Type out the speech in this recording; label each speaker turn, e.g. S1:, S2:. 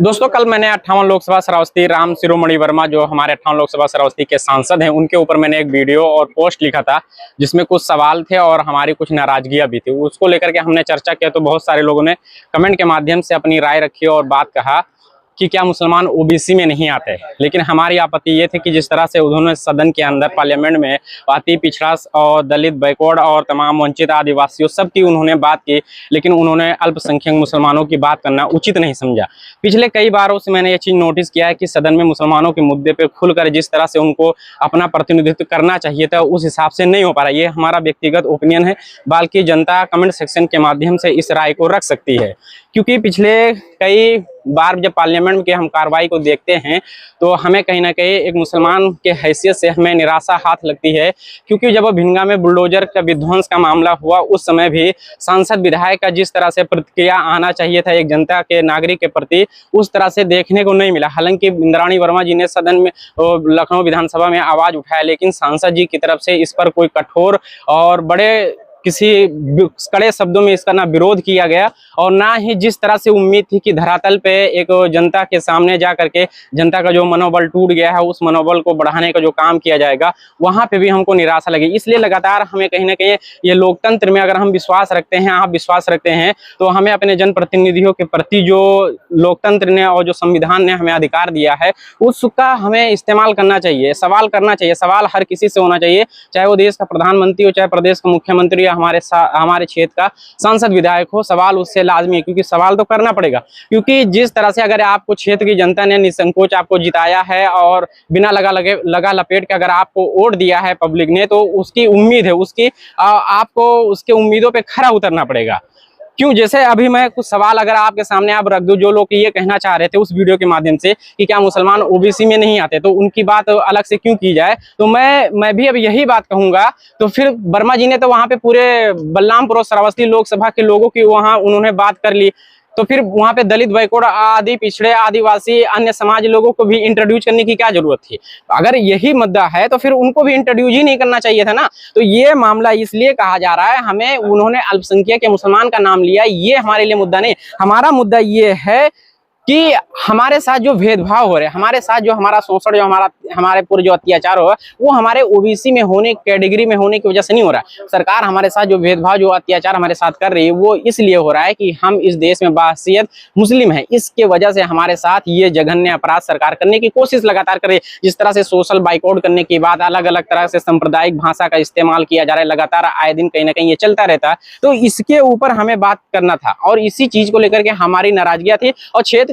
S1: दोस्तों कल मैंने 58 लोकसभा श्रावस्ती राम शिरोमणि वर्मा जो हमारे 58 लोकसभा श्रावस्ती के सांसद हैं उनके ऊपर मैंने एक वीडियो और पोस्ट लिखा था जिसमें कुछ सवाल थे और हमारी कुछ नाराजगियां भी थी। उसको लेकर के हमने चर्चा किया तो बहुत सारे लोगों ने कमेंट के माध्यम से अपनी राय रखी और बात कहा कि क्या मुसलमान ओबीसी में नहीं आते। लेकिन हमारी आपत्ति ये थी कि जिस तरह से उन्होंने सदन के अंदर पार्लियामेंट में अति पिछड़ा और दलित बैकवर्ड और तमाम वंचित आदिवासियों सब की उन्होंने बात की, लेकिन उन्होंने अल्पसंख्यक मुसलमानों की बात करना उचित नहीं समझा। पिछले कई बारों से मैंने ये चीज़ नोटिस किया है कि सदन में मुसलमानों के मुद्दे पर खुलकर जिस तरह से उनको अपना प्रतिनिधित्व करना चाहिए था उस हिसाब से नहीं हो पा रहा। ये हमारा व्यक्तिगत ओपिनियन है, बाकी जनता कमेंट सेक्शन के माध्यम से इस राय को रख सकती है। क्योंकि पिछले कई बार जब पार्लियामेंट की हम कार्रवाई को देखते हैं तो हमें कहीं ना कहीं एक मुसलमान के हैसियत से हमें निराशा हाथ लगती है। क्योंकि जब भिंगा में बुलडोजर का विध्वंस का मामला हुआ उस समय भी सांसद विधायक का जिस तरह से प्रतिक्रिया आना चाहिए था एक जनता के नागरिक के प्रति उस तरह से देखने को नहीं मिला। हालांकि इंद्राणी वर्मा जी ने सदन में लखनऊ विधानसभा में आवाज उठाया, लेकिन सांसद जी की तरफ से इस पर कोई कठोर और बड़े किसी कड़े शब्दों में इसका ना विरोध किया गया और ना ही जिस तरह से उम्मीद थी कि धरातल पे एक जनता के सामने जा करके जनता का जो मनोबल टूट गया है उस मनोबल को बढ़ाने का जो काम किया जाएगा वहां पे भी हमको निराशा लगी। इसलिए लगातार हमें कहीं ना कहीं ये लोकतंत्र में अगर हम विश्वास रखते हैं, आप विश्वास रखते हैं, तो हमें अपने जनप्रतिनिधियों के प्रति जो लोकतंत्र ने और जो संविधान ने हमें अधिकार दिया है उसका हमें इस्तेमाल करना चाहिए, सवाल करना चाहिए। सवाल हर किसी से होना चाहिए, चाहे वो देश का प्रधानमंत्री हो, चाहे प्रदेश का मुख्यमंत्री, हमारे क्षेत्र का सांसद विधायक हो, सवाल उससे लाजमी है। क्योंकि सवाल तो करना पड़ेगा। क्योंकि जिस तरह से अगर आपको क्षेत्र की जनता ने निसंकोच आपको जिताया है और बिना लगा लपेट के अगर आपको वोट दिया है पब्लिक ने, तो उसकी उम्मीद है, उसकी आपको उसके उम्मीदों पे खरा उतरना पड़ेगा। क्यों, जैसे अभी मैं कुछ सवाल अगर आपके सामने आप रख दूं, जो लोग ये कहना चाह रहे थे उस वीडियो के माध्यम से कि क्या मुसलमान ओबीसी में नहीं आते, तो उनकी बात अलग से क्यों की जाए। तो मैं भी अब यही बात कहूंगा। तो फिर वर्मा जी ने तो वहां पे पूरे बलरामपुर और श्रावस्ती लोकसभा के लोगों की वहां उन्होंने बात कर ली, तो फिर वहां पे दलित बैकवर्ड आदि पिछड़े आदिवासी अन्य समाज लोगों को भी इंट्रोड्यूस करने की क्या जरूरत थी। अगर यही मुद्दा है तो फिर उनको भी इंट्रोड्यूस ही नहीं करना चाहिए था ना। तो ये मामला इसलिए कहा जा रहा है, हमें उन्होंने अल्पसंख्यक या मुसलमान का नाम लिया, ये हमारे लिए मुद्दा नहीं। हमारा मुद्दा ये है कि हमारे साथ जो भेदभाव हो रहे हैं, हमारे साथ जो हमारा शोषण, जो हमारे पूरे जो अत्याचार हो रहा है वो हमारे ओबीसी में होने कैटेगरी में होने की वजह से नहीं हो रहा है। सरकार हमारे साथ जो भेदभाव जो अत्याचार हमारे साथ कर रही है वो इसलिए हो रहा है कि हम इस देश में बाहसियत मुस्लिम है, इसके वजह से हमारे साथ ये जघन्य अपराध सरकार करने की कोशिश लगातार कर रही है। जिस तरह से सोशल बाइकआउट करने के बाद अलग अलग तरह से सांप्रदायिक भाषा का इस्तेमाल किया जा रहा है, लगातार आए दिन कहीं ना कहीं ये चलता रहता है। तो इसके ऊपर हमें बात करना था और इसी चीज को लेकर के हमारी नाराजगियां थी। और क्षेत्र